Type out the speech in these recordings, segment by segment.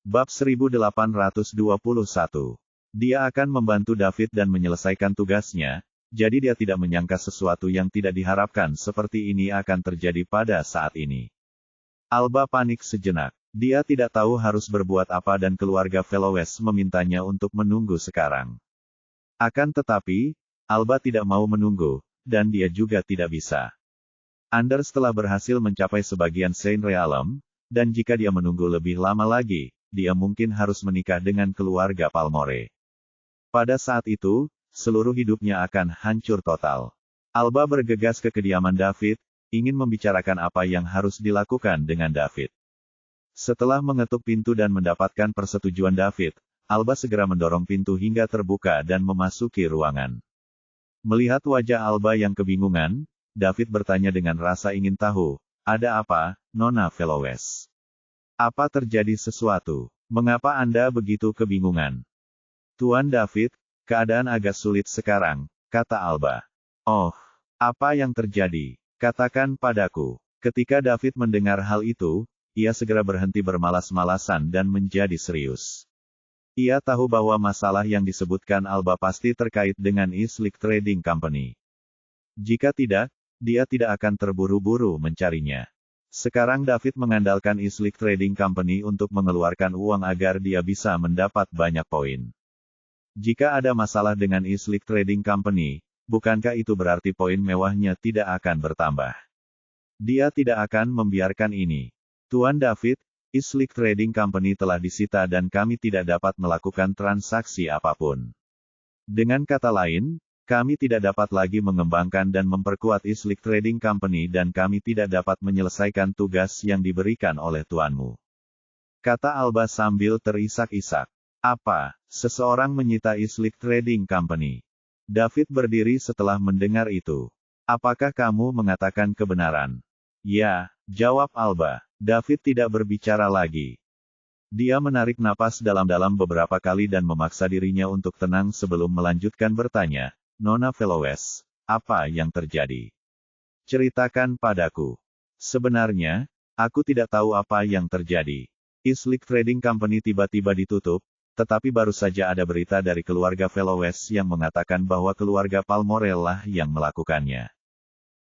Bab 1821. Dia akan membantu David dan menyelesaikan tugasnya, jadi dia tidak menyangka sesuatu yang tidak diharapkan seperti ini akan terjadi pada saat ini. Alba panik sejenak. Dia tidak tahu harus berbuat apa dan keluarga Velowes memintanya untuk menunggu sekarang. Akan tetapi, Alba tidak mau menunggu, dan dia juga tidak bisa. Anders telah berhasil mencapai sebagian Saint Realm, dan jika dia menunggu lebih lama lagi, dia mungkin harus menikah dengan keluarga Palmore. Pada saat itu, seluruh hidupnya akan hancur total. Alba bergegas ke kediaman David, ingin membicarakan apa yang harus dilakukan dengan David. Setelah mengetuk pintu dan mendapatkan persetujuan David, Alba segera mendorong pintu hingga terbuka dan memasuki ruangan. Melihat wajah Alba yang kebingungan, David bertanya dengan rasa ingin tahu, "Ada apa, Nona Velowes? Apa terjadi sesuatu? Mengapa Anda begitu kebingungan?" "Tuan David, keadaan agak sulit sekarang," kata Alba. "Oh, apa yang terjadi? Katakan padaku." Ketika David mendengar hal itu, ia segera berhenti bermalas-malasan dan menjadi serius. Ia tahu bahwa masalah yang disebutkan Alba pasti terkait dengan Islik Trading Company. Jika tidak, dia tidak akan terburu-buru mencarinya. Sekarang David mengandalkan Islik Trading Company untuk mengeluarkan uang agar dia bisa mendapat banyak poin. Jika ada masalah dengan Islik Trading Company, bukankah itu berarti poin mewahnya tidak akan bertambah? Dia tidak akan membiarkan ini. "Tuan David, Islik Trading Company telah disita dan kami tidak dapat melakukan transaksi apapun. Dengan kata lain, kami tidak dapat lagi mengembangkan dan memperkuat Islik Trading Company dan kami tidak dapat menyelesaikan tugas yang diberikan oleh tuanmu," kata Alba sambil terisak-isak. "Apa, seseorang menyita Islik Trading Company?" David berdiri setelah mendengar itu. "Apakah kamu mengatakan kebenaran?" "Ya," jawab Alba. David tidak berbicara lagi. Dia menarik napas dalam-dalam beberapa kali dan memaksa dirinya untuk tenang sebelum melanjutkan bertanya, "Nona Velowes, apa yang terjadi? Ceritakan padaku." "Sebenarnya, aku tidak tahu apa yang terjadi. Islik Trading Company tiba-tiba ditutup, tetapi baru saja ada berita dari keluarga Velowes yang mengatakan bahwa keluarga Palmore lah yang melakukannya."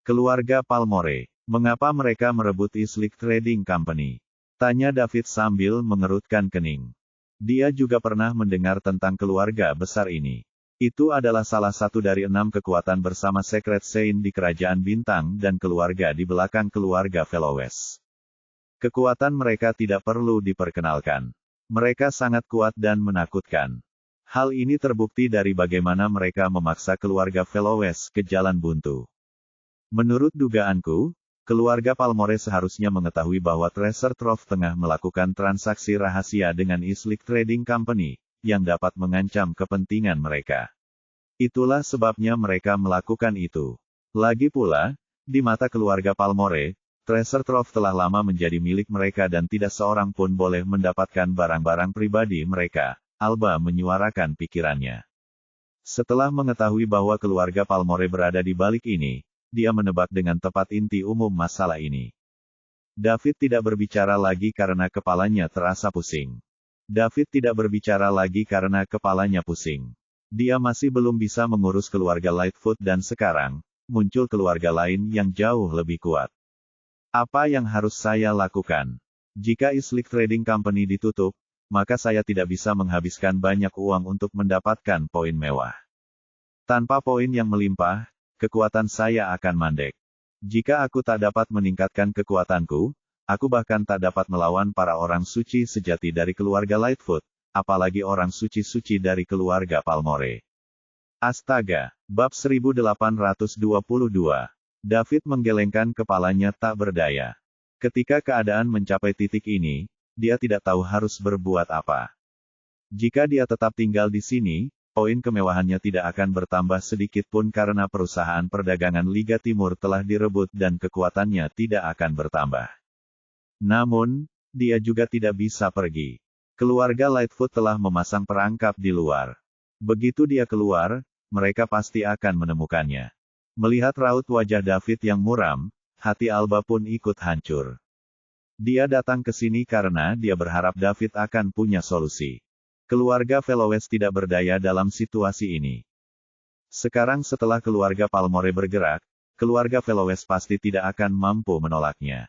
"Keluarga Palmore? Mengapa mereka merebut Islik Trading Company?" tanya David sambil mengerutkan kening. Dia juga pernah mendengar tentang keluarga besar ini. Itu adalah salah satu dari 6 kekuatan bersama Secret Saint di Kerajaan Bintang dan keluarga di belakang keluarga Velowes. Kekuatan mereka tidak perlu diperkenalkan. Mereka sangat kuat dan menakutkan. Hal ini terbukti dari bagaimana mereka memaksa keluarga Velowes ke jalan buntu. Menurut dugaanku, keluarga Palmore seharusnya mengetahui bahwa Treasure Trove tengah melakukan transaksi rahasia dengan Islik Trading Company, yang dapat mengancam kepentingan mereka. Itulah sebabnya mereka melakukan itu. Lagi pula, di mata keluarga Palmore, Treasure Trove telah lama menjadi milik mereka dan tidak seorang pun boleh mendapatkan barang-barang pribadi mereka. Alba menyuarakan pikirannya. Setelah mengetahui bahwa keluarga Palmore berada di balik ini, dia menebak dengan tepat inti umum masalah ini. David tidak berbicara lagi karena kepalanya terasa pusing. David tidak berbicara lagi karena kepalanya pusing. Dia masih belum bisa mengurus keluarga Lightfoot dan sekarang, muncul keluarga lain yang jauh lebih kuat. Apa yang harus saya lakukan? Jika Islik Trading Company ditutup, maka saya tidak bisa menghabiskan banyak uang untuk mendapatkan poin mewah. Tanpa poin yang melimpah, kekuatan saya akan mandek. Jika aku tak dapat meningkatkan kekuatanku, aku bahkan tak dapat melawan para orang suci sejati dari keluarga Lightfoot, apalagi orang suci-suci dari keluarga Palmore. Astaga, bab 1822. David menggelengkan kepalanya tak berdaya. Ketika keadaan mencapai titik ini, dia tidak tahu harus berbuat apa. Jika dia tetap tinggal di sini, poin kemewahannya tidak akan bertambah sedikit pun karena perusahaan perdagangan Liga Timur telah direbut dan kekuatannya tidak akan bertambah. Namun, dia juga tidak bisa pergi. Keluarga Lightfoot telah memasang perangkap di luar. Begitu dia keluar, mereka pasti akan menemukannya. Melihat raut wajah David yang muram, hati Alba pun ikut hancur. Dia datang ke sini karena dia berharap David akan punya solusi. Keluarga Velowes tidak berdaya dalam situasi ini. Sekarang setelah keluarga Palmore bergerak, keluarga Velowes pasti tidak akan mampu menolaknya.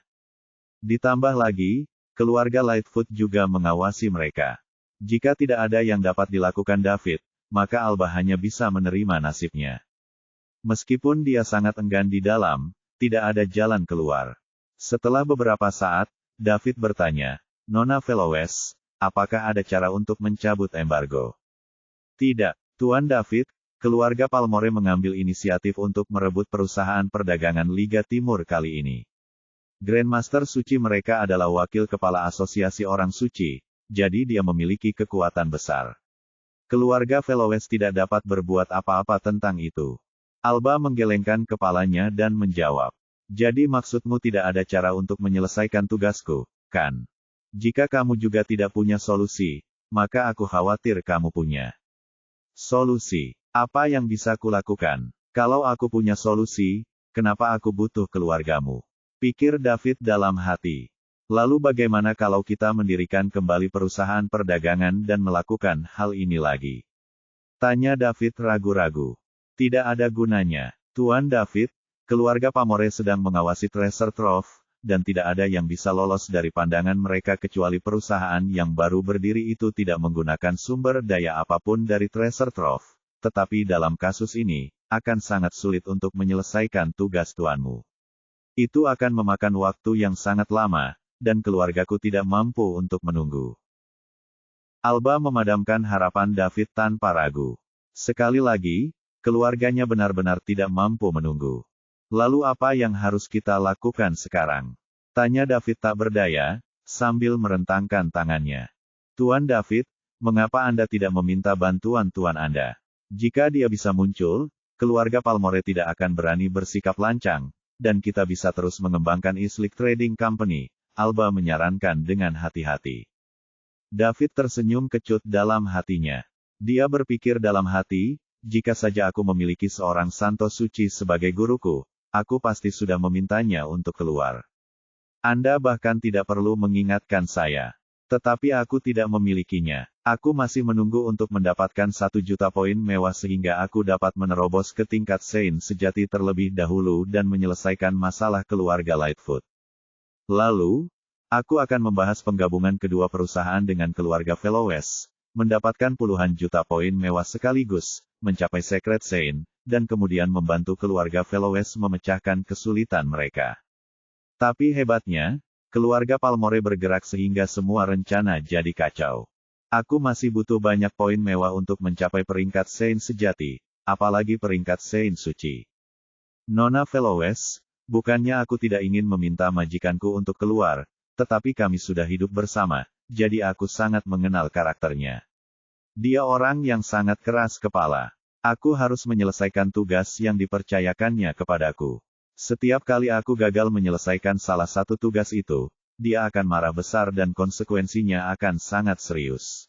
Ditambah lagi, keluarga Lightfoot juga mengawasi mereka. Jika tidak ada yang dapat dilakukan David, maka Alba hanya bisa menerima nasibnya. Meskipun dia sangat enggan di dalam, tidak ada jalan keluar. Setelah beberapa saat, David bertanya, "Nona Velowes, apakah ada cara untuk mencabut embargo?" "Tidak, Tuan David, keluarga Palmore mengambil inisiatif untuk merebut perusahaan perdagangan Liga Timur kali ini. Grandmaster Suci mereka adalah wakil kepala asosiasi orang suci, jadi dia memiliki kekuatan besar. Keluarga Velowes tidak dapat berbuat apa-apa tentang itu." Alba menggelengkan kepalanya dan menjawab, "Jadi maksudmu tidak ada cara untuk menyelesaikan tugasku, kan? Jika kamu juga tidak punya solusi, maka aku khawatir kamu punya solusi. Apa yang bisa kulakukan? Kalau aku punya solusi, kenapa aku butuh keluargamu?" pikir David dalam hati. Lalu bagaimana kalau kita mendirikan kembali perusahaan perdagangan dan melakukan hal ini lagi? Tanya David ragu-ragu. Tidak ada gunanya, Tuan David, keluarga Palmore sedang mengawasi Treasure Trove, dan tidak ada yang bisa lolos dari pandangan mereka kecuali perusahaan yang baru berdiri itu tidak menggunakan sumber daya apapun dari Treasure Trove. Tetapi dalam kasus ini, akan sangat sulit untuk menyelesaikan tugas tuanmu. Itu akan memakan waktu yang sangat lama, dan keluargaku tidak mampu untuk menunggu. Alba memadamkan harapan David tanpa ragu. Sekali lagi, keluarganya benar-benar tidak mampu menunggu. Lalu apa yang harus kita lakukan sekarang? Tanya David tak berdaya, sambil merentangkan tangannya. Tuan David, mengapa Anda tidak meminta bantuan Tuan Anda? Jika dia bisa muncul, keluarga Palmore tidak akan berani bersikap lancang, dan kita bisa terus mengembangkan Islik Trading Company, Alba menyarankan dengan hati-hati. David tersenyum kecut dalam hatinya. Dia berpikir dalam hati, jika saja aku memiliki seorang santo suci sebagai guruku, aku pasti sudah memintanya untuk keluar. Anda bahkan tidak perlu mengingatkan saya. Tetapi aku tidak memilikinya. Aku masih menunggu untuk mendapatkan 1 juta poin mewah sehingga aku dapat menerobos ke tingkat Saint sejati terlebih dahulu dan menyelesaikan masalah keluarga Lightfoot. Lalu, aku akan membahas penggabungan kedua perusahaan dengan keluarga Velowes, mendapatkan puluhan juta poin mewah sekaligus, mencapai Secret Saint, dan kemudian membantu keluarga Velowes memecahkan kesulitan mereka. Tapi hebatnya, keluarga Palmore bergerak sehingga semua rencana jadi kacau. Aku masih butuh banyak poin mewah untuk mencapai peringkat Saint sejati, apalagi peringkat Saint suci. Nona Velowes, bukannya aku tidak ingin meminta majikanku untuk keluar, tetapi kami sudah hidup bersama, jadi aku sangat mengenal karakternya. Dia orang yang sangat keras kepala. Aku harus menyelesaikan tugas yang dipercayakannya kepadaku. Setiap kali aku gagal menyelesaikan salah satu tugas itu, dia akan marah besar dan konsekuensinya akan sangat serius.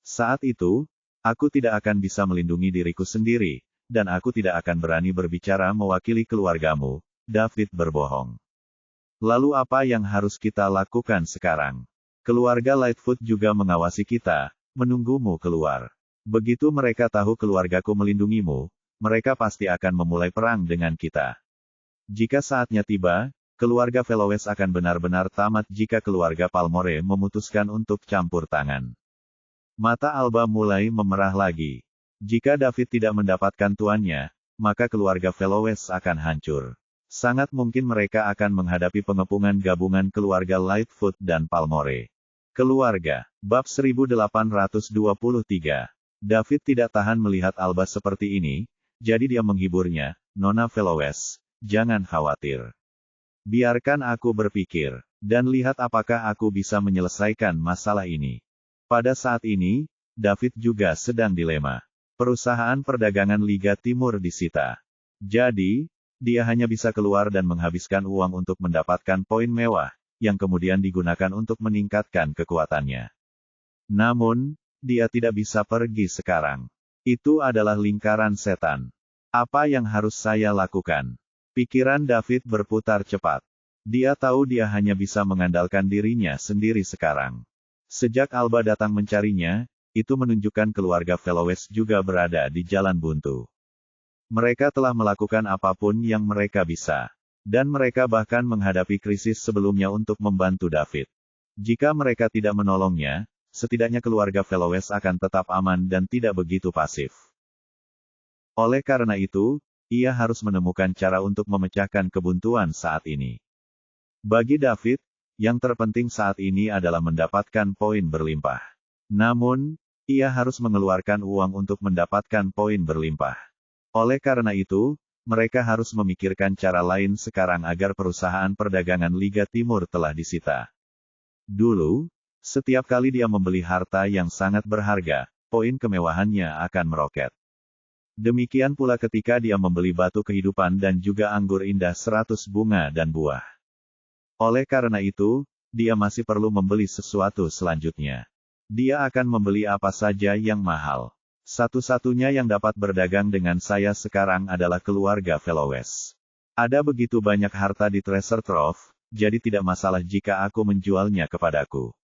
Saat itu, aku tidak akan bisa melindungi diriku sendiri, dan aku tidak akan berani berbicara mewakili keluargamu, David berbohong. Lalu apa yang harus kita lakukan sekarang? Keluarga Lightfoot juga mengawasi kita, menunggumu keluar. Begitu mereka tahu keluargaku melindungimu, mereka pasti akan memulai perang dengan kita. Jika saatnya tiba, keluarga Velowes akan benar-benar tamat jika keluarga Palmore memutuskan untuk campur tangan. Mata Alba mulai memerah lagi. Jika David tidak mendapatkan tuannya, maka keluarga Velowes akan hancur. Sangat mungkin mereka akan menghadapi pengepungan gabungan keluarga Lightfoot dan Palmore. Keluarga, bab 1823. David tidak tahan melihat Alba seperti ini, jadi dia menghiburnya, Nona Velowes, jangan khawatir. Biarkan aku berpikir, dan lihat apakah aku bisa menyelesaikan masalah ini. Pada saat ini, David juga sedang dilema. Perusahaan perdagangan Liga Timur disita. Jadi, dia hanya bisa keluar dan menghabiskan uang untuk mendapatkan poin mewah, yang kemudian digunakan untuk meningkatkan kekuatannya. Namun, dia tidak bisa pergi sekarang. Itu adalah lingkaran setan. Apa yang harus saya lakukan? Pikiran David berputar cepat. Dia tahu dia hanya bisa mengandalkan dirinya sendiri sekarang. Sejak Alba datang mencarinya, itu menunjukkan keluarga Veloes juga berada di jalan buntu. Mereka telah melakukan apapun yang mereka bisa. Dan mereka bahkan menghadapi krisis sebelumnya untuk membantu David. Jika mereka tidak menolongnya, setidaknya keluarga Veloes akan tetap aman dan tidak begitu pasif. Oleh karena itu, ia harus menemukan cara untuk memecahkan kebuntuan saat ini. Bagi David, yang terpenting saat ini adalah mendapatkan poin berlimpah. Namun, ia harus mengeluarkan uang untuk mendapatkan poin berlimpah. Oleh karena itu, mereka harus memikirkan cara lain sekarang agar perusahaan perdagangan Liga Timur telah disita. Dulu, setiap kali dia membeli harta yang sangat berharga, poin kemewahannya akan meroket. Demikian pula ketika dia membeli batu kehidupan dan juga anggur indah 100 bunga dan buah. Oleh karena itu, dia masih perlu membeli sesuatu selanjutnya. Dia akan membeli apa saja yang mahal. Satu-satunya yang dapat berdagang dengan saya sekarang adalah keluarga Veloes. Ada begitu banyak harta di Treasure Trove, jadi tidak masalah jika aku menjualnya kepadaku.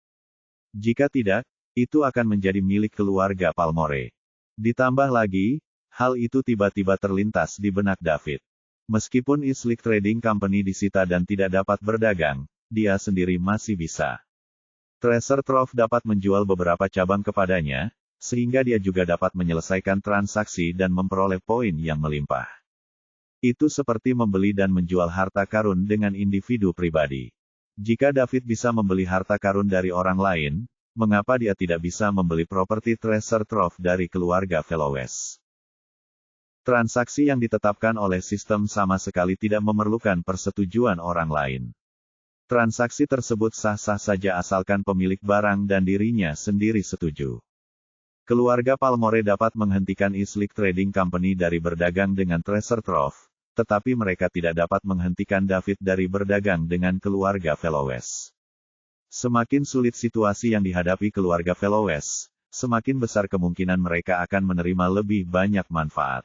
Jika tidak, itu akan menjadi milik keluarga Palmore. Ditambah lagi, hal itu tiba-tiba terlintas di benak David. Meskipun Islik Trading Company disita dan tidak dapat berdagang, dia sendiri masih bisa. Treasure Trove dapat menjual beberapa cabang kepadanya, sehingga dia juga dapat menyelesaikan transaksi dan memperoleh poin yang melimpah. Itu seperti membeli dan menjual harta karun dengan individu pribadi. Jika David bisa membeli harta karun dari orang lain, mengapa dia tidak bisa membeli properti Treasure Trove dari keluarga Veloes? Transaksi yang ditetapkan oleh sistem sama sekali tidak memerlukan persetujuan orang lain. Transaksi tersebut sah-sah saja asalkan pemilik barang dan dirinya sendiri setuju. Keluarga Palmore dapat menghentikan Islik Trading Company dari berdagang dengan Treasure Trove, tetapi mereka tidak dapat menghentikan David dari berdagang dengan keluarga Veloes. Semakin sulit situasi yang dihadapi keluarga Veloes, semakin besar kemungkinan mereka akan menerima lebih banyak manfaat.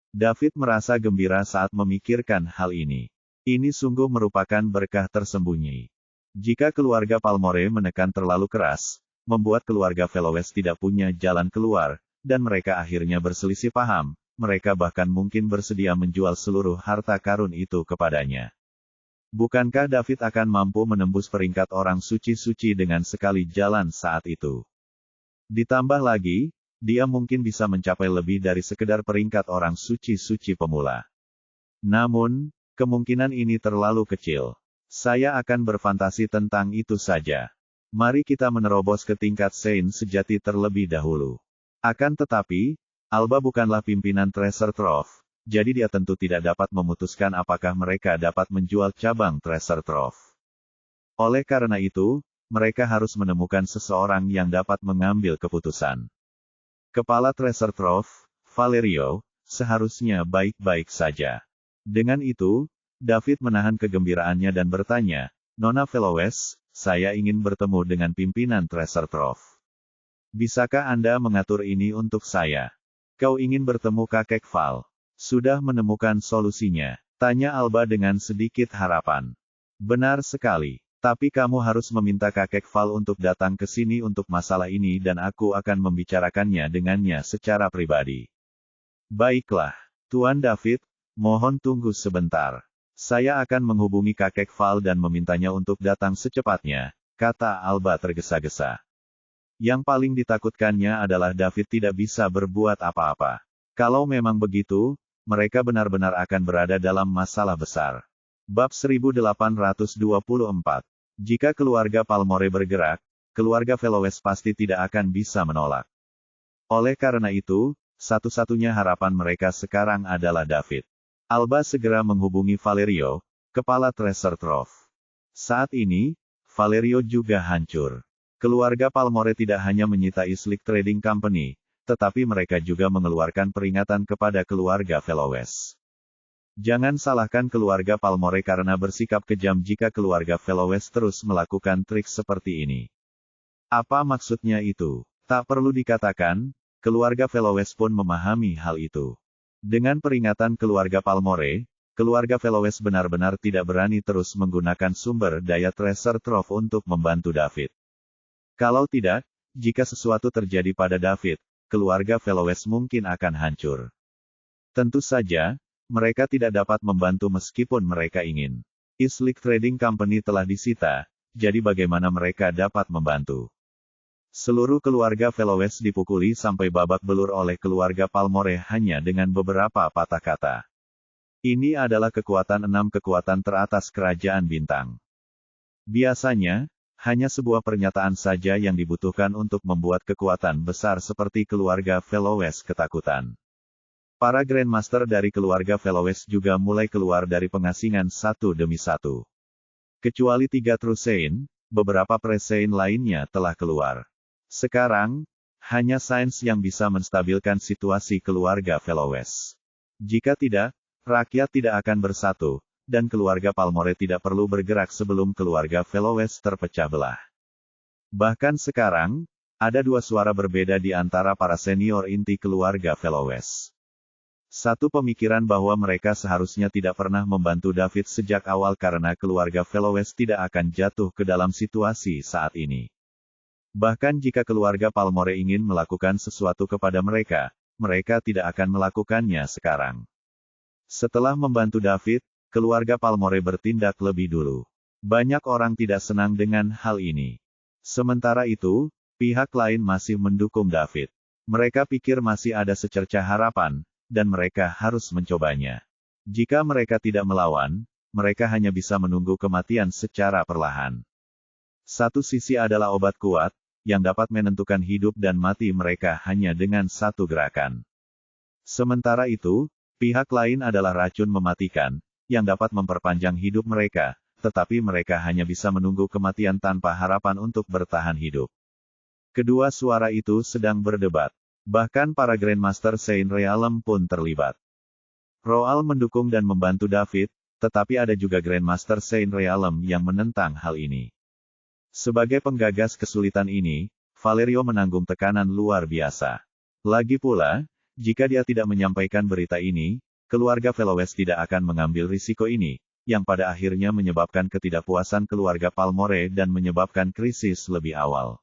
David merasa gembira saat memikirkan hal ini. Ini sungguh merupakan berkah tersembunyi. Jika keluarga Palmore menekan terlalu keras, membuat keluarga Veloes tidak punya jalan keluar, dan mereka akhirnya berselisih paham, mereka bahkan mungkin bersedia menjual seluruh harta karun itu kepadanya. Bukankah David akan mampu menembus peringkat orang suci-suci dengan sekali jalan saat itu? Ditambah lagi, dia mungkin bisa mencapai lebih dari sekedar peringkat orang suci-suci pemula. Namun, kemungkinan ini terlalu kecil. Saya akan berfantasi tentang itu saja. Mari kita menerobos ke tingkat Saint sejati terlebih dahulu. Akan tetapi, Alba bukanlah pimpinan Treasure Trove, jadi dia tentu tidak dapat memutuskan apakah mereka dapat menjual cabang Treasure Trove. Oleh karena itu, mereka harus menemukan seseorang yang dapat mengambil keputusan. Kepala Treasure Trove, Valerio, seharusnya baik-baik saja. Dengan itu, David menahan kegembiraannya dan bertanya, "Nona Veloes, saya ingin bertemu dengan pimpinan Treasure Trove. Bisakah Anda mengatur ini untuk saya?" "Kau ingin bertemu kakek Val? Sudah menemukan solusinya?" tanya Alba dengan sedikit harapan. "Benar sekali. Tapi kamu harus meminta kakek Val untuk datang ke sini untuk masalah ini dan aku akan membicarakannya dengannya secara pribadi." "Baiklah, Tuan David, mohon tunggu sebentar. Saya akan menghubungi kakek Val dan memintanya untuk datang secepatnya," kata Alba tergesa-gesa. Yang paling ditakutkannya adalah David tidak bisa berbuat apa-apa. Kalau memang begitu, mereka benar-benar akan berada dalam masalah besar. Bab 1824. Jika keluarga Palmore bergerak, keluarga Veloes pasti tidak akan bisa menolak. Oleh karena itu, satu-satunya harapan mereka sekarang adalah David. Alba segera menghubungi Valerio, kepala Treasure Trove. Saat ini, Valerio juga hancur. Keluarga Palmore tidak hanya menyita Islik Trading Company, tetapi mereka juga mengeluarkan peringatan kepada keluarga Veloes. Jangan salahkan keluarga Palmore karena bersikap kejam jika keluarga Veloes terus melakukan trik seperti ini. Apa maksudnya itu? Tak perlu dikatakan, keluarga Veloes pun memahami hal itu. Dengan peringatan keluarga Palmore, keluarga Felowes benar-benar tidak berani terus menggunakan sumber daya Treasure Trove untuk membantu David. Kalau tidak, jika sesuatu terjadi pada David, keluarga Felowes mungkin akan hancur. Tentu saja, mereka tidak dapat membantu meskipun mereka ingin. Eastlake Trading Company telah disita, jadi bagaimana mereka dapat membantu? Seluruh keluarga Felowes dipukuli sampai babak belur oleh keluarga Palmore hanya dengan beberapa patah kata. Ini adalah kekuatan 6 kekuatan teratas Kerajaan Bintang. Biasanya, hanya sebuah pernyataan saja yang dibutuhkan untuk membuat kekuatan besar seperti keluarga Felowes ketakutan. Para Grandmaster dari keluarga Felowes juga mulai keluar dari pengasingan satu demi satu. Kecuali 3 True Saint, beberapa Pre-Saint lainnya telah keluar. Sekarang, hanya Saints yang bisa menstabilkan situasi keluarga Felowes. Jika tidak, rakyat tidak akan bersatu, dan keluarga Palmore tidak perlu bergerak sebelum keluarga Felowes terpecah belah. Bahkan sekarang, ada 2 suara berbeda di antara para senior inti keluarga Felowes. Satu pemikiran bahwa mereka seharusnya tidak pernah membantu David sejak awal karena keluarga Felowes tidak akan jatuh ke dalam situasi saat ini. Bahkan jika keluarga Palmore ingin melakukan sesuatu kepada mereka, mereka tidak akan melakukannya sekarang. Setelah membantu David, keluarga Palmore bertindak lebih dulu. Banyak orang tidak senang dengan hal ini. Sementara itu, pihak lain masih mendukung David. Mereka pikir masih ada secercah harapan, dan mereka harus mencobanya. Jika mereka tidak melawan, mereka hanya bisa menunggu kematian secara perlahan. Satu sisi adalah obat kuat, yang dapat menentukan hidup dan mati mereka hanya dengan satu gerakan. Sementara itu, pihak lain adalah racun mematikan, yang dapat memperpanjang hidup mereka, tetapi mereka hanya bisa menunggu kematian tanpa harapan untuk bertahan hidup. Kedua suara itu sedang berdebat. Bahkan para Grandmaster Saint Realm pun terlibat. Roal mendukung dan membantu David, tetapi ada juga Grandmaster Saint Realm yang menentang hal ini. Sebagai penggagas kesulitan ini, Valerio menanggung tekanan luar biasa. Lagi pula, jika dia tidak menyampaikan berita ini, keluarga Felowes tidak akan mengambil risiko ini, yang pada akhirnya menyebabkan ketidakpuasan keluarga Palmore dan menyebabkan krisis lebih awal.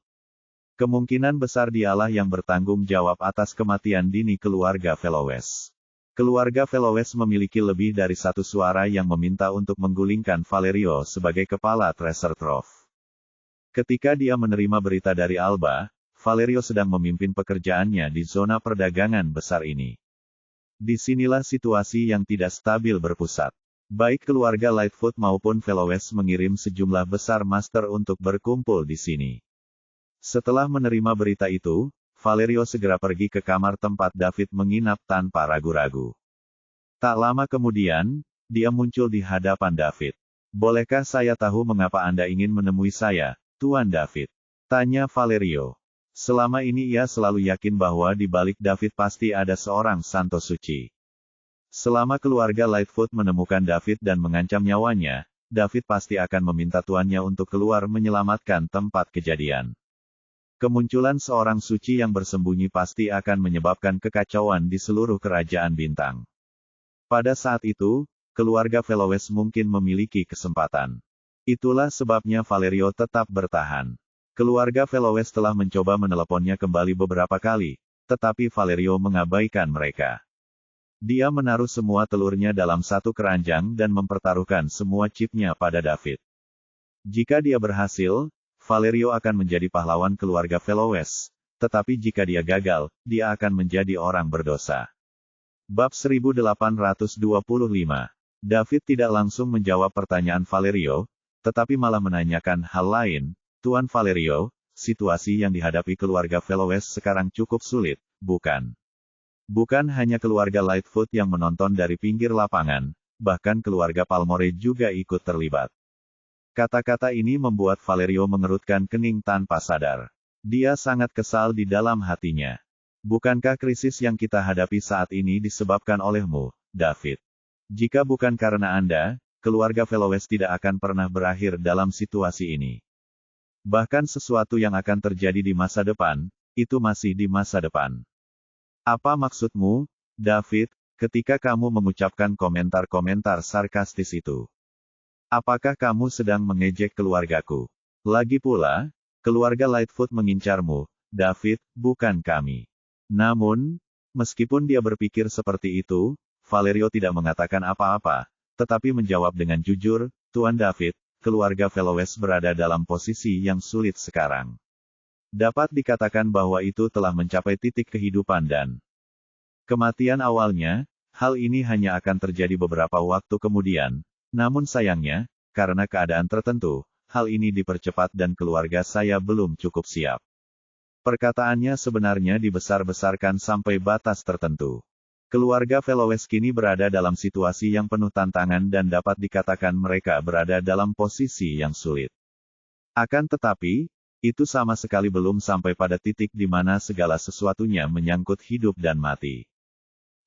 Kemungkinan besar dialah yang bertanggung jawab atas kematian dini keluarga Felowes. Keluarga Felowes memiliki lebih dari satu suara yang meminta untuk menggulingkan Valerio sebagai kepala Treasure Trove. Ketika dia menerima berita dari Alba, Valerio sedang memimpin pekerjaannya di zona perdagangan besar ini. Disinilah situasi yang tidak stabil berpusat. Baik keluarga Lightfoot maupun Felowes mengirim sejumlah besar master untuk berkumpul di sini. Setelah menerima berita itu, Valerio segera pergi ke kamar tempat David menginap tanpa ragu-ragu. Tak lama kemudian, dia muncul di hadapan David. "Bolehkah saya tahu mengapa Anda ingin menemui saya, Tuan David?" tanya Valerio. Selama ini ia selalu yakin bahwa di balik David pasti ada seorang santo suci. Selama keluarga Lightfoot menemukan David dan mengancam nyawanya, David pasti akan meminta tuannya untuk keluar menyelamatkan tempat kejadian. Kemunculan seorang suci yang bersembunyi pasti akan menyebabkan kekacauan di seluruh kerajaan bintang. Pada saat itu, keluarga Felowes mungkin memiliki kesempatan. Itulah sebabnya Valerio tetap bertahan. Keluarga Felowes telah mencoba meneleponnya kembali beberapa kali, tetapi Valerio mengabaikan mereka. Dia menaruh semua telurnya dalam satu keranjang dan mempertaruhkan semua chipnya pada David. Jika dia berhasil, Valerio akan menjadi pahlawan keluarga Felowes, tetapi jika dia gagal, dia akan menjadi orang berdosa. Bab 1825. David tidak langsung menjawab pertanyaan Valerio, tetapi malah menanyakan hal lain. "Tuan Valerio, situasi yang dihadapi keluarga Felowes sekarang cukup sulit, bukan? Bukan hanya keluarga Lightfoot yang menonton dari pinggir lapangan, bahkan keluarga Palmore juga ikut terlibat." Kata-kata ini membuat Valerio mengerutkan kening tanpa sadar. Dia sangat kesal di dalam hatinya. "Bukankah krisis yang kita hadapi saat ini disebabkan olehmu, David? Jika bukan karena Anda, keluarga Felowes tidak akan pernah berakhir dalam situasi ini. Bahkan sesuatu yang akan terjadi di masa depan, itu masih di masa depan." "Apa maksudmu, David?" ketika kamu mengucapkan komentar-komentar sarkastis itu. Apakah kamu sedang mengejek keluargaku? Lagi pula, keluarga Lightfoot mengincarmu, David, bukan kami. Namun, meskipun dia berpikir seperti itu, Valerio tidak mengatakan apa-apa, tetapi menjawab dengan jujur, Tuan David, keluarga Fellowes berada dalam posisi yang sulit sekarang. Dapat dikatakan bahwa itu telah mencapai titik kehidupan dan kematian awalnya. Hal ini hanya akan terjadi beberapa waktu kemudian, namun sayangnya, karena keadaan tertentu, hal ini dipercepat dan keluarga saya belum cukup siap. Perkataannya sebenarnya dibesar-besarkan sampai batas tertentu. Keluarga Fellowes kini berada dalam situasi yang penuh tantangan dan dapat dikatakan mereka berada dalam posisi yang sulit. Akan tetapi, itu sama sekali belum sampai pada titik di mana segala sesuatunya menyangkut hidup dan mati.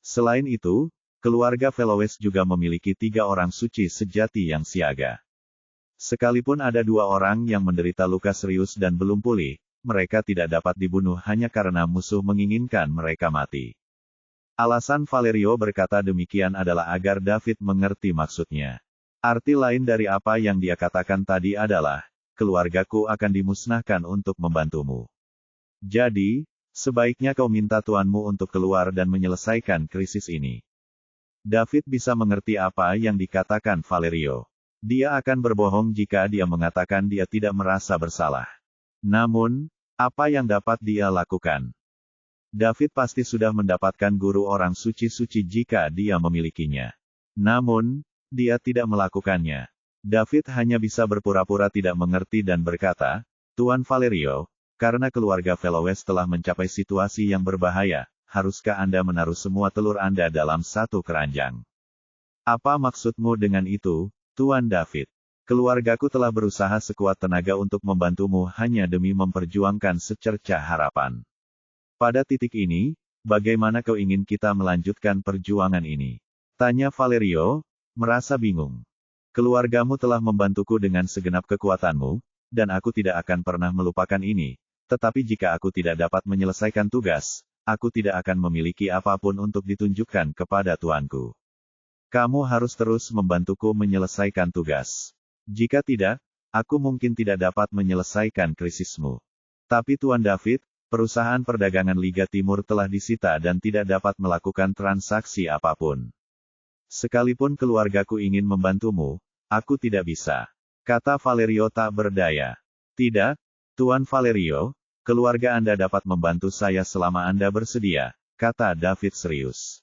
Selain itu, keluarga Fellowes juga memiliki 3 orang suci sejati yang siaga. Sekalipun ada 2 orang yang menderita luka serius dan belum pulih, mereka tidak dapat dibunuh hanya karena musuh menginginkan mereka mati. Alasan Valerio berkata demikian adalah agar David mengerti maksudnya. Arti lain dari apa yang dia katakan tadi adalah, keluargaku akan dimusnahkan untuk membantumu. Jadi, sebaiknya kau minta tuanmu untuk keluar dan menyelesaikan krisis ini. David bisa mengerti apa yang dikatakan Valerio. Dia akan berbohong jika dia mengatakan dia tidak merasa bersalah. Namun, apa yang dapat dia lakukan? David pasti sudah mendapatkan guru orang suci-suci jika dia memilikinya. Namun, dia tidak melakukannya. David hanya bisa berpura-pura tidak mengerti dan berkata, Tuan Valerio, karena keluarga Fellowes telah mencapai situasi yang berbahaya, haruskah Anda menaruh semua telur Anda dalam satu keranjang? Apa maksudmu dengan itu, Tuan David? Keluargaku telah berusaha sekuat tenaga untuk membantumu hanya demi memperjuangkan secercah harapan. Pada titik ini, bagaimana kau ingin kita melanjutkan perjuangan ini? Tanya Valerio, merasa bingung. Keluargamu telah membantuku dengan segenap kekuatanmu, dan aku tidak akan pernah melupakan ini. Tetapi jika aku tidak dapat menyelesaikan tugas, aku tidak akan memiliki apapun untuk ditunjukkan kepada tuanku. Kamu harus terus membantuku menyelesaikan tugas. Jika tidak, aku mungkin tidak dapat menyelesaikan krisismu. Tapi Tuan David, perusahaan perdagangan Liga Timur telah disita dan tidak dapat melakukan transaksi apapun. Sekalipun keluargaku ingin membantumu, aku tidak bisa. Kata Valerio tak berdaya. Tidak, Tuan Valerio, keluarga Anda dapat membantu saya selama Anda bersedia, kata David serius.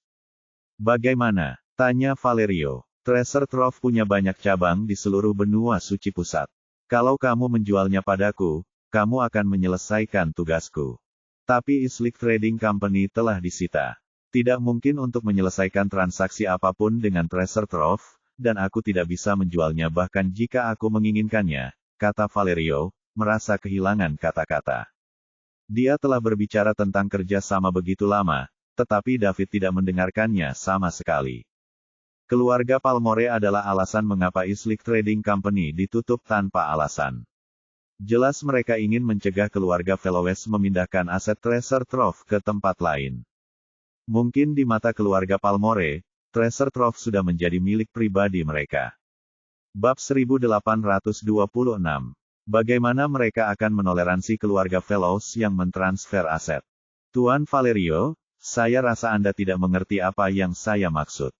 Bagaimana? Tanya Valerio. Treasure Trove punya banyak cabang di seluruh benua suci pusat. Kalau kamu menjualnya padaku, kamu akan menyelesaikan tugasku. Tapi Islik Trading Company telah disita. Tidak mungkin untuk menyelesaikan transaksi apapun dengan Treasure Trove, dan aku tidak bisa menjualnya bahkan jika aku menginginkannya, kata Valerio, merasa kehilangan kata-kata. Dia telah berbicara tentang kerja sama begitu lama, tetapi David tidak mendengarkannya sama sekali. Keluarga Palmore adalah alasan mengapa Islik Trading Company ditutup tanpa alasan. Jelas mereka ingin mencegah keluarga Fellowes memindahkan aset Treasure Trove ke tempat lain. Mungkin di mata keluarga Palmore, Treasure Trove sudah menjadi milik pribadi mereka. Bab 1826. Bagaimana mereka akan menoleransi keluarga Fellows yang mentransfer aset? Tuan Valerio, saya rasa Anda tidak mengerti apa yang saya maksud.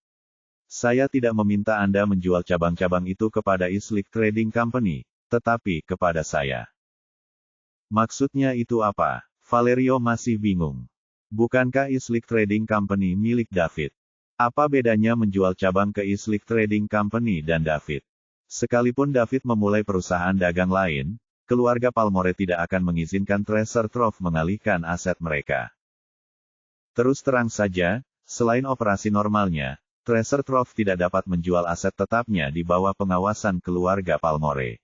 Saya tidak meminta Anda menjual cabang-cabang itu kepada Islik Trading Company, tetapi kepada saya. Maksudnya itu apa? Valerio masih bingung. Bukankah Islik Trading Company milik David? Apa bedanya menjual cabang ke Islik Trading Company dan David? Sekalipun David memulai perusahaan dagang lain, keluarga Palmore tidak akan mengizinkan Treasure Trove mengalihkan aset mereka. Terus terang saja, selain operasi normalnya, Treasure Trove tidak dapat menjual aset tetapnya di bawah pengawasan keluarga Palmore.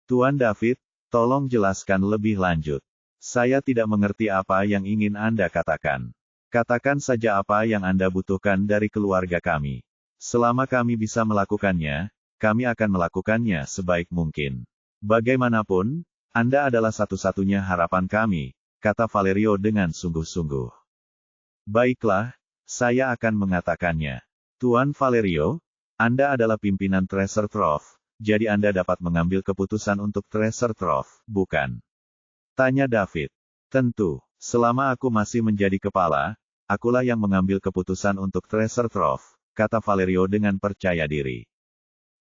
Tuan David, tolong jelaskan lebih lanjut. Saya tidak mengerti apa yang ingin Anda katakan. Katakan saja apa yang Anda butuhkan dari keluarga kami. Selama kami bisa melakukannya, kami akan melakukannya sebaik mungkin. Bagaimanapun, Anda adalah satu-satunya harapan kami, kata Valerio dengan sungguh-sungguh. Baiklah, Saya akan mengatakannya. Tuan Valerio, Anda adalah pimpinan Treasure Trove, jadi Anda dapat mengambil keputusan untuk Treasure Trove, bukan? Tanya David. Tentu, selama aku masih menjadi kepala, akulah yang mengambil keputusan untuk Treasure Trove, kata Valerio dengan percaya diri.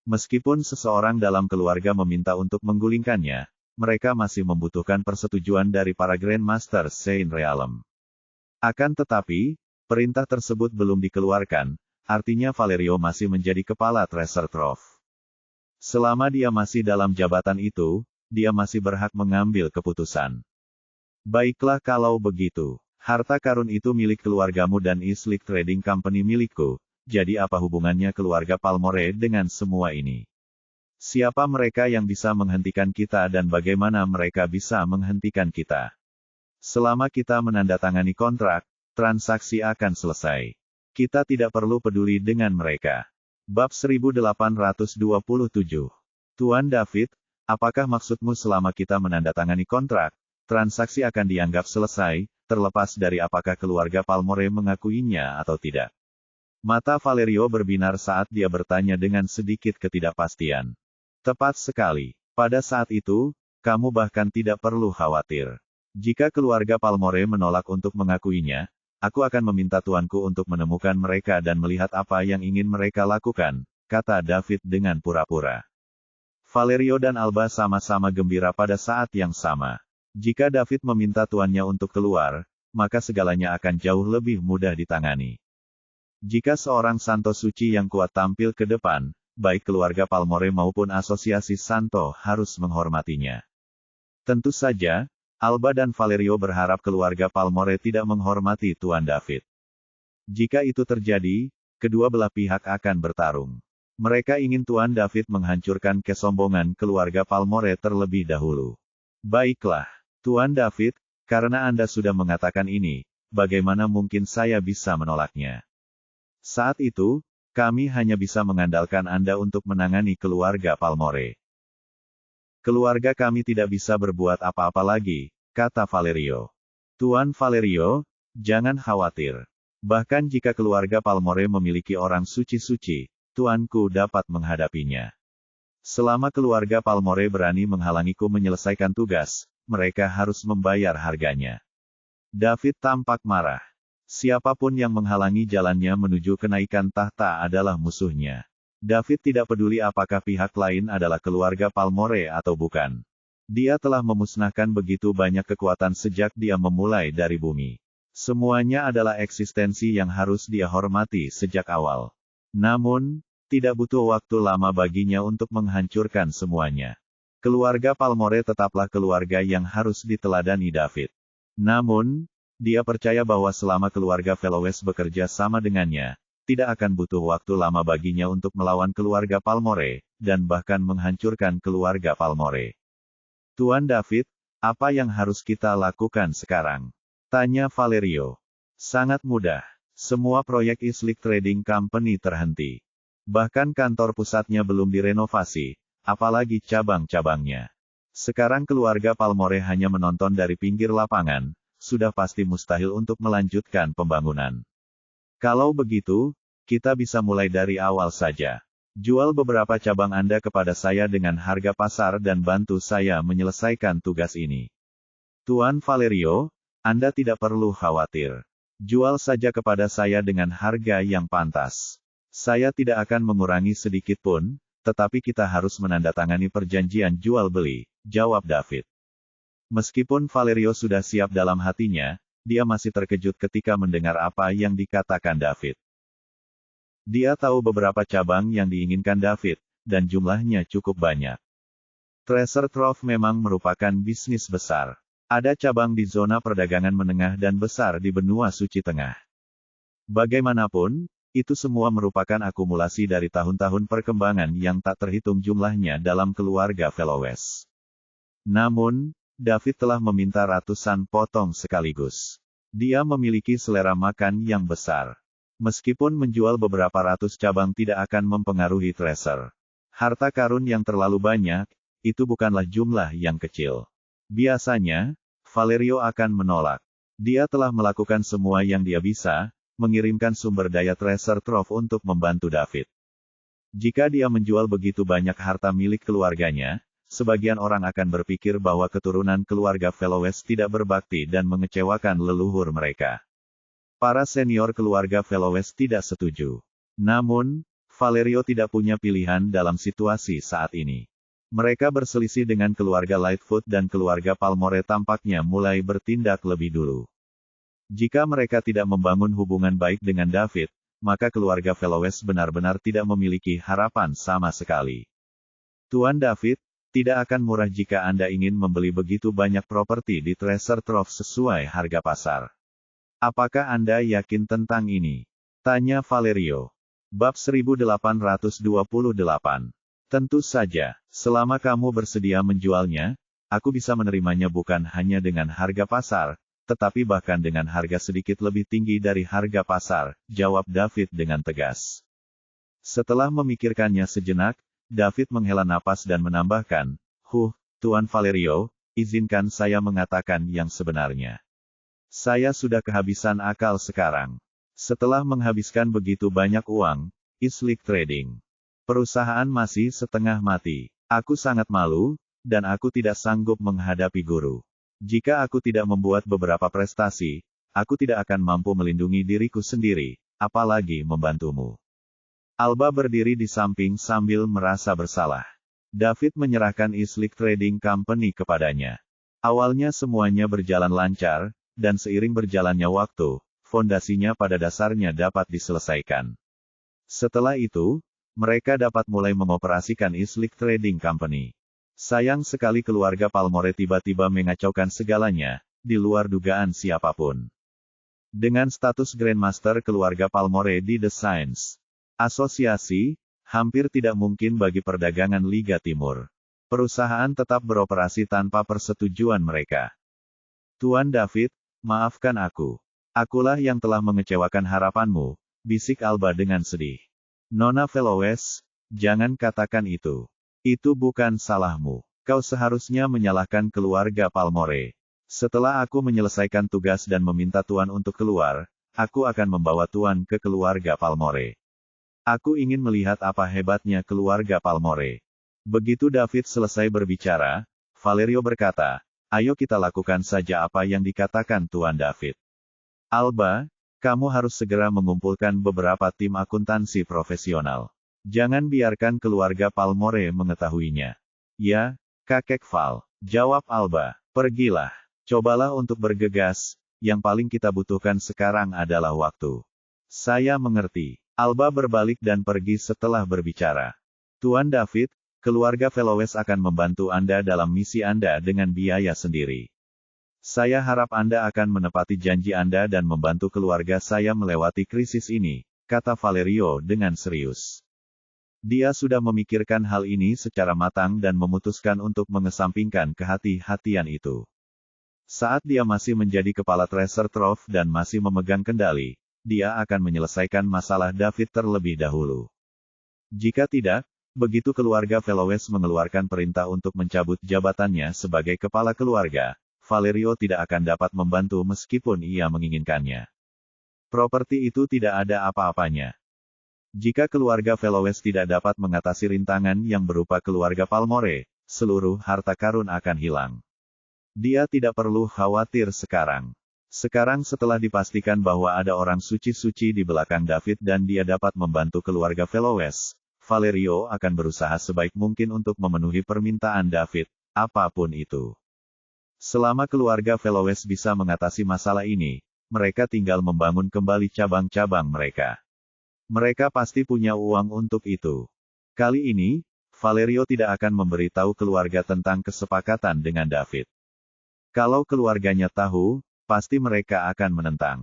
Meskipun seseorang dalam keluarga meminta untuk menggulingkannya, mereka masih membutuhkan persetujuan dari para Grandmaster Saint Realm. Akan tetapi, perintah tersebut belum dikeluarkan, artinya Valerio masih menjadi kepala Treasure Trove. Selama dia masih dalam jabatan itu, dia masih berhak mengambil keputusan. Baiklah kalau begitu, harta karun itu milik keluargamu dan Islik Trading Company milikku, jadi apa hubungannya keluarga Palmore dengan semua ini? Siapa mereka yang bisa menghentikan kita dan bagaimana mereka bisa menghentikan kita? Selama kita menandatangani kontrak, transaksi akan selesai. Kita tidak perlu peduli dengan mereka. Bab 1827. Tuan David, apakah maksudmu selama kita menandatangani kontrak, transaksi akan dianggap selesai, terlepas dari apakah keluarga Palmore mengakuinya atau tidak? Mata Valerio berbinar saat dia bertanya dengan sedikit ketidakpastian. Tepat sekali. Pada saat itu, kamu bahkan tidak perlu khawatir. Jika keluarga Palmore menolak untuk mengakuinya, aku akan meminta tuanku untuk menemukan mereka dan melihat apa yang ingin mereka lakukan, kata David dengan pura-pura. Valerio dan Alba sama-sama gembira pada saat yang sama. Jika David meminta tuannya untuk keluar, maka segalanya akan jauh lebih mudah ditangani. Jika seorang Santo Suci yang kuat tampil ke depan, baik keluarga Palmore maupun asosiasi Santo harus menghormatinya. Tentu saja, Alba dan Valerio berharap keluarga Palmore tidak menghormati Tuan David. Jika itu terjadi, kedua belah pihak akan bertarung. Mereka ingin Tuan David menghancurkan kesombongan keluarga Palmore terlebih dahulu. Baiklah, Tuan David, karena Anda sudah mengatakan ini, bagaimana mungkin saya bisa menolaknya? Saat itu, kami hanya bisa mengandalkan Anda untuk menangani keluarga Palmore. Keluarga kami tidak bisa berbuat apa-apa lagi, kata Valerio. Tuan Valerio, jangan khawatir. Bahkan jika keluarga Palmore memiliki orang suci-suci, tuanku dapat menghadapinya. Selama keluarga Palmore berani menghalangiku menyelesaikan tugas, mereka harus membayar harganya. David tampak marah. Siapapun yang menghalangi jalannya menuju kenaikan tahta adalah musuhnya. David tidak peduli apakah pihak lain adalah keluarga Palmore atau bukan. Dia telah memusnahkan begitu banyak kekuatan sejak dia memulai dari bumi. Semuanya adalah eksistensi yang harus dia hormati sejak awal. Namun, tidak butuh waktu lama baginya untuk menghancurkan semuanya. Keluarga Palmore tetaplah keluarga yang harus diteladani David. Namun, dia percaya bahwa selama keluarga Velowes bekerja sama dengannya, tidak akan butuh waktu lama baginya untuk melawan keluarga Palmore, dan bahkan menghancurkan keluarga Palmore. Tuan David, apa yang harus kita lakukan sekarang? Tanya Valerio. Sangat mudah. Semua proyek Islik Trading Company terhenti. Bahkan kantor pusatnya belum direnovasi, apalagi cabang-cabangnya. Sekarang keluarga Palmore hanya menonton dari pinggir lapangan, sudah pasti mustahil untuk melanjutkan pembangunan. Kalau begitu, kita bisa mulai dari awal saja. Jual beberapa cabang Anda kepada saya dengan harga pasar dan bantu saya menyelesaikan tugas ini. Tuan Valerio, Anda tidak perlu khawatir. Jual saja kepada saya dengan harga yang pantas. Saya tidak akan mengurangi sedikit pun, tetapi kita harus menandatangani perjanjian jual-beli, jawab David. Meskipun Valerio sudah siap dalam hatinya, dia masih terkejut ketika mendengar apa yang dikatakan David. Dia tahu beberapa cabang yang diinginkan David, dan jumlahnya cukup banyak. Treasure Trove memang merupakan bisnis besar. Ada cabang di zona perdagangan menengah dan besar di benua suci tengah. Bagaimanapun, itu semua merupakan akumulasi dari tahun-tahun perkembangan yang tak terhitung jumlahnya dalam keluarga Velowes. Namun, David telah meminta ratusan potong sekaligus. Dia memiliki selera makan yang besar. Meskipun menjual beberapa ratus cabang tidak akan mempengaruhi Treasure. Harta karun yang terlalu banyak, itu bukanlah jumlah yang kecil. Biasanya, Valerio akan menolak. Dia telah melakukan semua yang dia bisa, mengirimkan sumber daya treasure trove untuk membantu David. Jika dia menjual begitu banyak harta milik keluarganya, sebagian orang akan berpikir bahwa keturunan keluarga Fellowes tidak berbakti dan mengecewakan leluhur mereka. Para senior keluarga Fellowes tidak setuju. Namun, Valerio tidak punya pilihan dalam situasi saat ini. Mereka berselisih dengan keluarga Lightfoot dan keluarga Palmore tampaknya mulai bertindak lebih dulu. Jika mereka tidak membangun hubungan baik dengan David, maka keluarga Fellowes benar-benar tidak memiliki harapan sama sekali. Tuan David, tidak akan murah jika Anda ingin membeli begitu banyak properti di Treasure Trove sesuai harga pasar. Apakah Anda yakin tentang ini? Tanya Valerio. Bab 1828. Tentu saja, selama kamu bersedia menjualnya, aku bisa menerimanya bukan hanya dengan harga pasar, tetapi bahkan dengan harga sedikit lebih tinggi dari harga pasar, jawab David dengan tegas. Setelah memikirkannya sejenak, David menghela napas dan menambahkan, Tuan Valerio, izinkan saya mengatakan yang sebenarnya. Saya sudah kehabisan akal sekarang. Setelah menghabiskan begitu banyak uang, Islik Trading. Perusahaan masih setengah mati. Aku sangat malu, dan aku tidak sanggup menghadapi guru. Jika aku tidak membuat beberapa prestasi, aku tidak akan mampu melindungi diriku sendiri, apalagi membantumu. Alba berdiri di samping sambil merasa bersalah. David menyerahkan Islik Trading Company kepadanya. Awalnya semuanya berjalan lancar, dan seiring berjalannya waktu, fondasinya pada dasarnya dapat diselesaikan. Setelah itu, mereka dapat mulai mengoperasikan Islik Trading Company. Sayang sekali keluarga Palmore tiba-tiba mengacaukan segalanya, di luar dugaan siapapun. Dengan status Grandmaster keluarga Palmore di The Science Asosiasi, hampir tidak mungkin bagi perdagangan Liga Timur. Perusahaan tetap beroperasi tanpa persetujuan mereka. Tuan David, maafkan aku. Akulah yang telah mengecewakan harapanmu, bisik Alba dengan sedih. Nona Fellowes, jangan katakan itu. Itu bukan salahmu. Kau seharusnya menyalahkan keluarga Palmore. Setelah aku menyelesaikan tugas dan meminta Tuan untuk keluar, aku akan membawa Tuan ke keluarga Palmore. Aku ingin melihat apa hebatnya keluarga Palmore. Begitu David selesai berbicara, Valerio berkata, ayo kita lakukan saja apa yang dikatakan Tuan David. Alba, kamu harus segera mengumpulkan beberapa tim akuntansi profesional. Jangan biarkan keluarga Palmore mengetahuinya. Ya, kakek Val, jawab Alba. Pergilah. Cobalah untuk bergegas, yang paling kita butuhkan sekarang adalah waktu. Saya mengerti. Alba berbalik dan pergi setelah berbicara. Tuan David, keluarga Fellowes akan membantu Anda dalam misi Anda dengan biaya sendiri. Saya harap Anda akan menepati janji Anda dan membantu keluarga saya melewati krisis ini, kata Valerio dengan serius. Dia sudah memikirkan hal ini secara matang dan memutuskan untuk mengesampingkan kehati-hatian itu. Saat dia masih menjadi kepala Treasure Trove dan masih memegang kendali, dia akan menyelesaikan masalah David terlebih dahulu. Jika tidak, begitu keluarga Fellowes mengeluarkan perintah untuk mencabut jabatannya sebagai kepala keluarga, Valerio tidak akan dapat membantu meskipun ia menginginkannya. Properti itu tidak ada apa-apanya. Jika keluarga Fellowes tidak dapat mengatasi rintangan yang berupa keluarga Palmore, seluruh harta karun akan hilang. Dia tidak perlu khawatir sekarang. Sekarang setelah dipastikan bahwa ada orang suci-suci di belakang David dan dia dapat membantu keluarga Fellowes, Valerio akan berusaha sebaik mungkin untuk memenuhi permintaan David, apapun itu. Selama keluarga Fellowes bisa mengatasi masalah ini, mereka tinggal membangun kembali cabang-cabang mereka. Mereka pasti punya uang untuk itu. Kali ini, Valerio tidak akan memberitahu keluarga tentang kesepakatan dengan David. Kalau keluarganya tahu, pasti mereka akan menentang.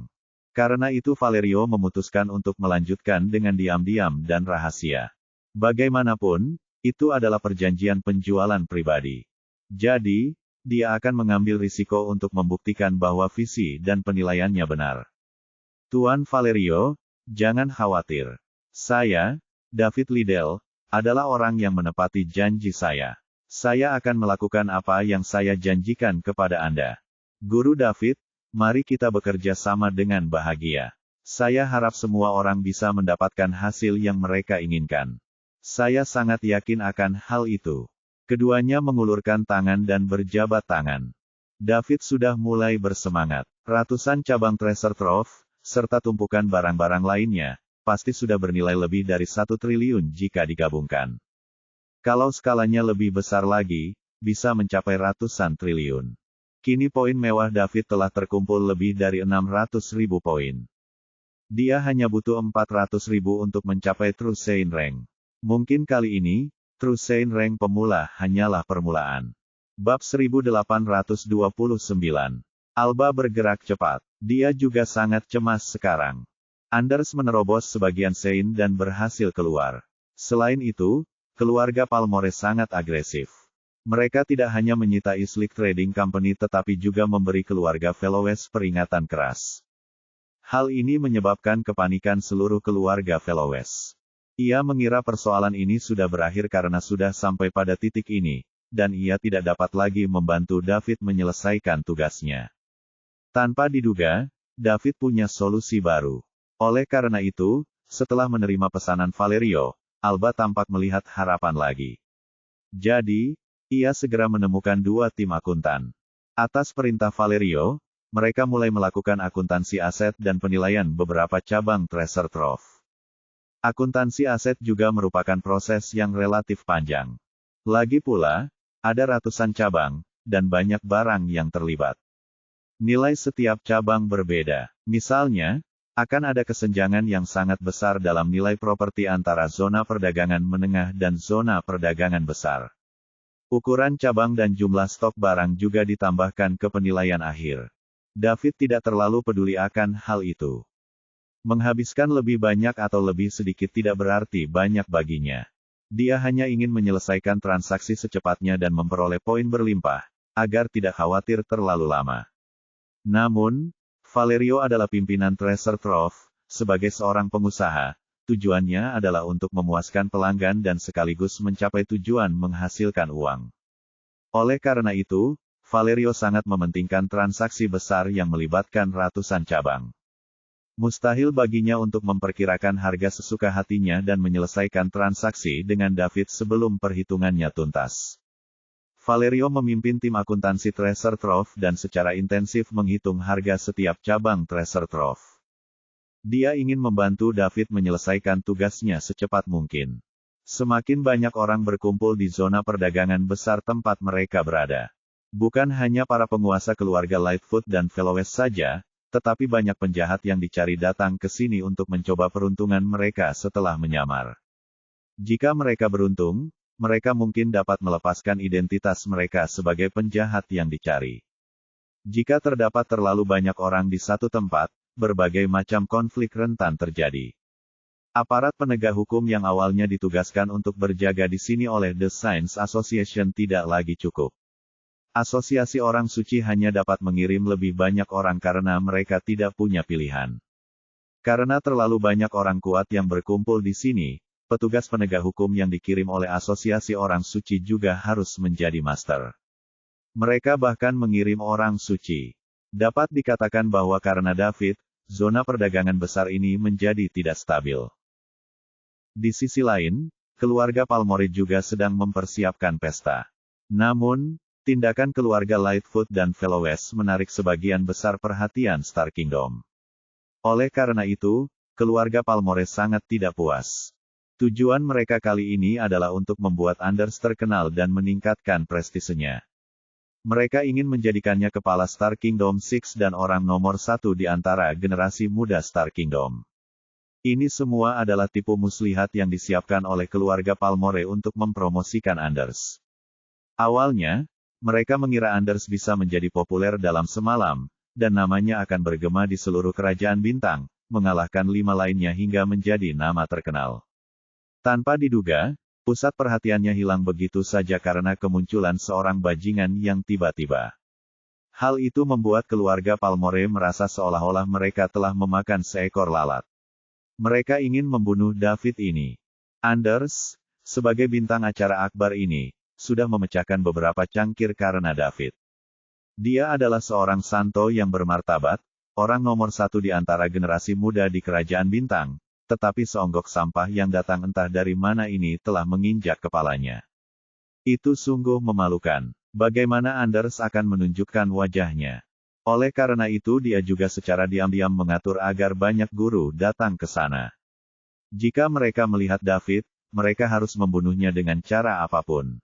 Karena itu Valerio memutuskan untuk melanjutkan dengan diam-diam dan rahasia. Bagaimanapun, itu adalah perjanjian penjualan pribadi. Jadi, dia akan mengambil risiko untuk membuktikan bahwa visi dan penilaiannya benar. Tuan Valerio, jangan khawatir. Saya, David Liddell, adalah orang yang menepati janji saya. Saya akan melakukan apa yang saya janjikan kepada Anda. Guru David, mari kita bekerja sama dengan bahagia. Saya harap semua orang bisa mendapatkan hasil yang mereka inginkan. Saya sangat yakin akan hal itu. Keduanya mengulurkan tangan dan berjabat tangan. David sudah mulai bersemangat. Ratusan cabang treasure trove, serta tumpukan barang-barang lainnya, pasti sudah bernilai lebih dari 1 triliun jika digabungkan. Kalau skalanya lebih besar lagi, bisa mencapai ratusan triliun. Kini poin mewah David telah terkumpul lebih dari 600.000 poin. Dia hanya butuh 400.000 untuk mencapai True Saint Rank. Mungkin kali ini, True Saint Rank pemula hanyalah permulaan. Bab 1829. Alba bergerak cepat. Dia juga sangat cemas sekarang. Anders menerobos sebagian Saint dan berhasil keluar. Selain itu, keluarga Palmore sangat agresif. Mereka tidak hanya menyita Islik Trading Company tetapi juga memberi keluarga Fellowes peringatan keras. Hal ini menyebabkan kepanikan seluruh keluarga Fellowes. Ia mengira persoalan ini sudah berakhir karena sudah sampai pada titik ini, dan ia tidak dapat lagi membantu David menyelesaikan tugasnya. Tanpa diduga, David punya solusi baru. Oleh karena itu, setelah menerima pesanan Valerio, Alba tampak melihat harapan lagi. Jadi, ia segera menemukan 2 tim akuntan. Atas perintah Valerio, mereka mulai melakukan akuntansi aset dan penilaian beberapa cabang treasure trove. Akuntansi aset juga merupakan proses yang relatif panjang. Lagi pula, ada ratusan cabang, dan banyak barang yang terlibat. Nilai setiap cabang berbeda. Misalnya, akan ada kesenjangan yang sangat besar dalam nilai properti antara zona perdagangan menengah dan zona perdagangan besar. Ukuran cabang dan jumlah stok barang juga ditambahkan ke penilaian akhir. David tidak terlalu peduli akan hal itu. Menghabiskan lebih banyak atau lebih sedikit tidak berarti banyak baginya. Dia hanya ingin menyelesaikan transaksi secepatnya dan memperoleh poin berlimpah, agar tidak khawatir terlalu lama. Namun, Valerio adalah pimpinan Treasure Trove. Sebagai seorang pengusaha, tujuannya adalah untuk memuaskan pelanggan dan sekaligus mencapai tujuan menghasilkan uang. Oleh karena itu, Valerio sangat mementingkan transaksi besar yang melibatkan ratusan cabang. Mustahil baginya untuk memperkirakan harga sesuka hatinya dan menyelesaikan transaksi dengan David sebelum perhitungannya tuntas. Valerio memimpin tim akuntansi Treasure Trove dan secara intensif menghitung harga setiap cabang Treasure Trove. Dia ingin membantu David menyelesaikan tugasnya secepat mungkin. Semakin banyak orang berkumpul di zona perdagangan besar tempat mereka berada. Bukan hanya para penguasa keluarga Lightfoot dan Fellowes saja, tetapi banyak penjahat yang dicari datang ke sini untuk mencoba peruntungan mereka setelah menyamar. Jika mereka beruntung, mereka mungkin dapat melepaskan identitas mereka sebagai penjahat yang dicari. Jika terdapat terlalu banyak orang di satu tempat, berbagai macam konflik rentan terjadi. Aparat penegak hukum yang awalnya ditugaskan untuk berjaga di sini oleh The Science Association tidak lagi cukup. Asosiasi orang suci hanya dapat mengirim lebih banyak orang karena mereka tidak punya pilihan. Karena terlalu banyak orang kuat yang berkumpul di sini, petugas penegak hukum yang dikirim oleh Asosiasi Orang Suci juga harus menjadi master. Mereka bahkan mengirim orang suci. Dapat dikatakan bahwa karena David, zona perdagangan besar ini menjadi tidak stabil. Di sisi lain, keluarga Palmore juga sedang mempersiapkan pesta. Namun, tindakan keluarga Lightfoot dan Fellowes menarik sebagian besar perhatian Star Kingdom. Oleh karena itu, keluarga Palmore sangat tidak puas. Tujuan mereka kali ini adalah untuk membuat Anders terkenal dan meningkatkan prestisenya. Mereka ingin menjadikannya kepala Star Kingdom 6 dan orang nomor 1 di antara generasi muda Star Kingdom. Ini semua adalah tipu muslihat yang disiapkan oleh keluarga Palmore untuk mempromosikan Anders. Awalnya, mereka mengira Anders bisa menjadi populer dalam semalam, dan namanya akan bergema di seluruh kerajaan bintang, mengalahkan 5 lainnya hingga menjadi nama terkenal. Tanpa diduga, pusat perhatiannya hilang begitu saja karena kemunculan seorang bajingan yang tiba-tiba. Hal itu membuat keluarga Palmore merasa seolah-olah mereka telah memakan seekor lalat. Mereka ingin membunuh David ini. Anders, sebagai bintang acara akbar ini, sudah memecahkan beberapa cangkir karena David. Dia adalah seorang santo yang bermartabat, orang nomor satu di antara generasi muda di Kerajaan Bintang, tetapi seonggok sampah yang datang entah dari mana ini telah menginjak kepalanya. Itu sungguh memalukan. Bagaimana Anders akan menunjukkan wajahnya? Oleh karena itu dia juga secara diam-diam mengatur agar banyak guru datang ke sana. Jika mereka melihat David, mereka harus membunuhnya dengan cara apapun.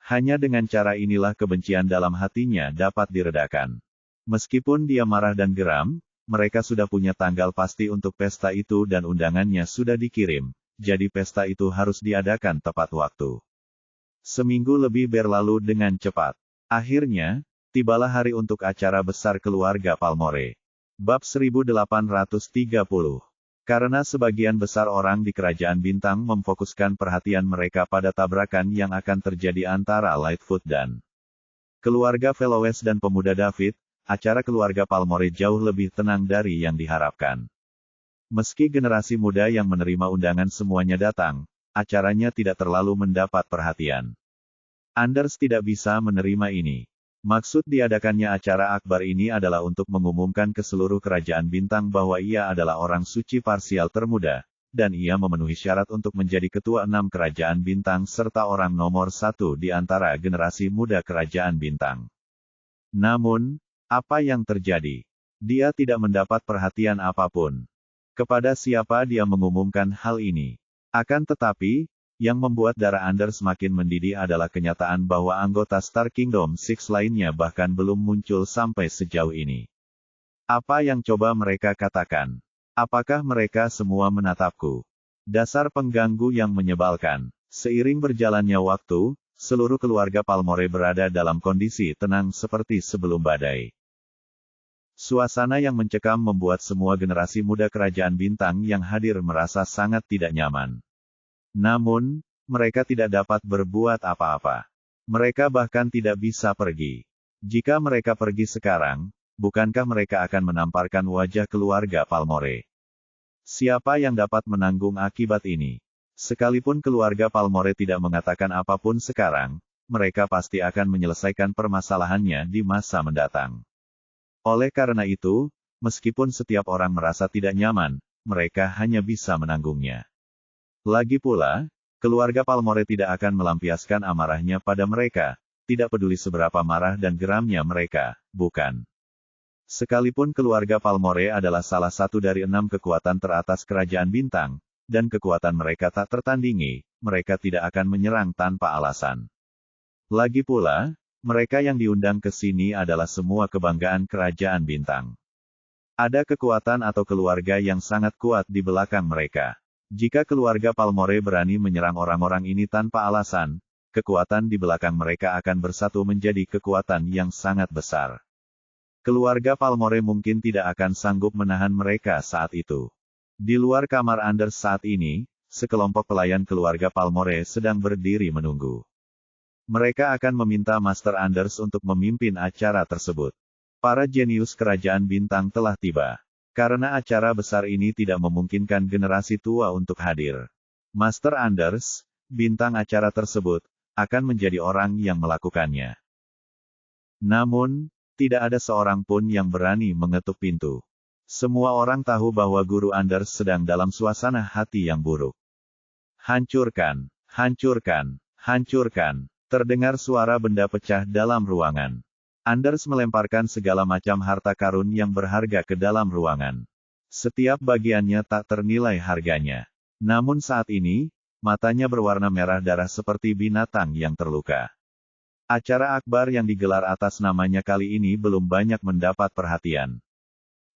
Hanya dengan cara inilah kebencian dalam hatinya dapat diredakan. Meskipun dia marah dan geram, mereka sudah punya tanggal pasti untuk pesta itu dan undangannya sudah dikirim, jadi pesta itu harus diadakan tepat waktu. Seminggu lebih berlalu dengan cepat. Akhirnya, tibalah hari untuk acara besar keluarga Palmore. Bab 1830. Karena sebagian besar orang di Kerajaan Bintang memfokuskan perhatian mereka pada tabrakan yang akan terjadi antara Lightfoot dan keluarga Fellowes dan pemuda David, acara keluarga Palmore jauh lebih tenang dari yang diharapkan. Meski generasi muda yang menerima undangan semuanya datang, acaranya tidak terlalu mendapat perhatian. Anders tidak bisa menerima ini. Maksud diadakannya acara akbar ini adalah untuk mengumumkan ke seluruh Kerajaan Bintang bahwa ia adalah orang suci parsial termuda, dan ia memenuhi syarat untuk menjadi ketua 6 Kerajaan Bintang serta orang nomor 1 di antara generasi muda Kerajaan Bintang. Namun, apa yang terjadi? Dia tidak mendapat perhatian apapun. Kepada siapa dia mengumumkan hal ini? Akan tetapi, yang membuat darah Anders semakin mendidih adalah kenyataan bahwa anggota Star Kingdom Six lainnya bahkan belum muncul sampai sejauh ini. Apa yang coba mereka katakan? Apakah mereka semua menatapku? Dasar pengganggu yang menyebalkan. Seiring berjalannya waktu, seluruh keluarga Palmore berada dalam kondisi tenang seperti sebelum badai. Suasana yang mencekam membuat semua generasi muda Kerajaan Bintang yang hadir merasa sangat tidak nyaman. Namun, mereka tidak dapat berbuat apa-apa. Mereka bahkan tidak bisa pergi. Jika mereka pergi sekarang, bukankah mereka akan menamparkan wajah keluarga Palmore? Siapa yang dapat menanggung akibat ini? Sekalipun keluarga Palmore tidak mengatakan apapun sekarang, mereka pasti akan menyelesaikan permasalahannya di masa mendatang. Oleh karena itu, meskipun setiap orang merasa tidak nyaman, mereka hanya bisa menanggungnya. Lagi pula, keluarga Palmore tidak akan melampiaskan amarahnya pada mereka, tidak peduli seberapa marah dan geramnya mereka, bukan. Sekalipun keluarga Palmore adalah salah satu dari 6 kekuatan teratas Kerajaan Bintang, dan kekuatan mereka tak tertandingi, mereka tidak akan menyerang tanpa alasan. Lagi pula, mereka yang diundang ke sini adalah semua kebanggaan Kerajaan Bintang. Ada kekuatan atau keluarga yang sangat kuat di belakang mereka. Jika keluarga Palmore berani menyerang orang-orang ini tanpa alasan, kekuatan di belakang mereka akan bersatu menjadi kekuatan yang sangat besar. Keluarga Palmore mungkin tidak akan sanggup menahan mereka saat itu. Di luar kamar Anders saat ini, sekelompok pelayan keluarga Palmore sedang berdiri menunggu. Mereka akan meminta Master Anders untuk memimpin acara tersebut. Para jenius Kerajaan Bintang telah tiba. Karena acara besar ini tidak memungkinkan generasi tua untuk hadir. Master Anders, bintang acara tersebut, akan menjadi orang yang melakukannya. Namun, tidak ada seorang pun yang berani mengetuk pintu. Semua orang tahu bahwa Guru Anders sedang dalam suasana hati yang buruk. Hancurkan, hancurkan, hancurkan. Terdengar suara benda pecah dalam ruangan. Anders melemparkan segala macam harta karun yang berharga ke dalam ruangan. Setiap bagiannya tak ternilai harganya. Namun saat ini, matanya berwarna merah darah seperti binatang yang terluka. Acara akbar yang digelar atas namanya kali ini belum banyak mendapat perhatian.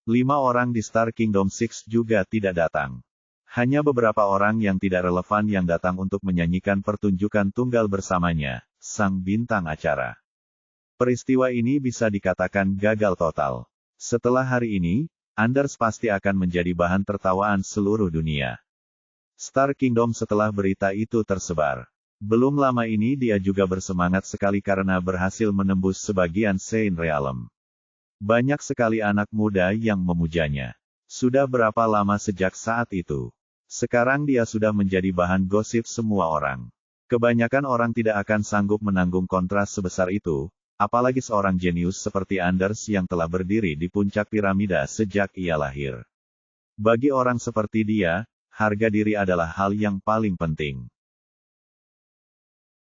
5 orang di Star Kingdom Six juga tidak datang. Hanya beberapa orang yang tidak relevan yang datang untuk menyanyikan pertunjukan tunggal bersamanya, sang bintang acara. Peristiwa ini bisa dikatakan gagal total. Setelah hari ini, Anders pasti akan menjadi bahan tertawaan seluruh dunia. Star Kingdom setelah berita itu tersebar. Belum lama ini dia juga bersemangat sekali karena berhasil menembus sebagian Saint Realm. Banyak sekali anak muda yang memujanya. Sudah berapa lama sejak saat itu? Sekarang dia sudah menjadi bahan gosip semua orang. Kebanyakan orang tidak akan sanggup menanggung kontras sebesar itu, Apalagi seorang jenius seperti Anders yang telah berdiri di puncak piramida sejak ia lahir. Bagi orang seperti dia, harga diri adalah hal yang paling penting.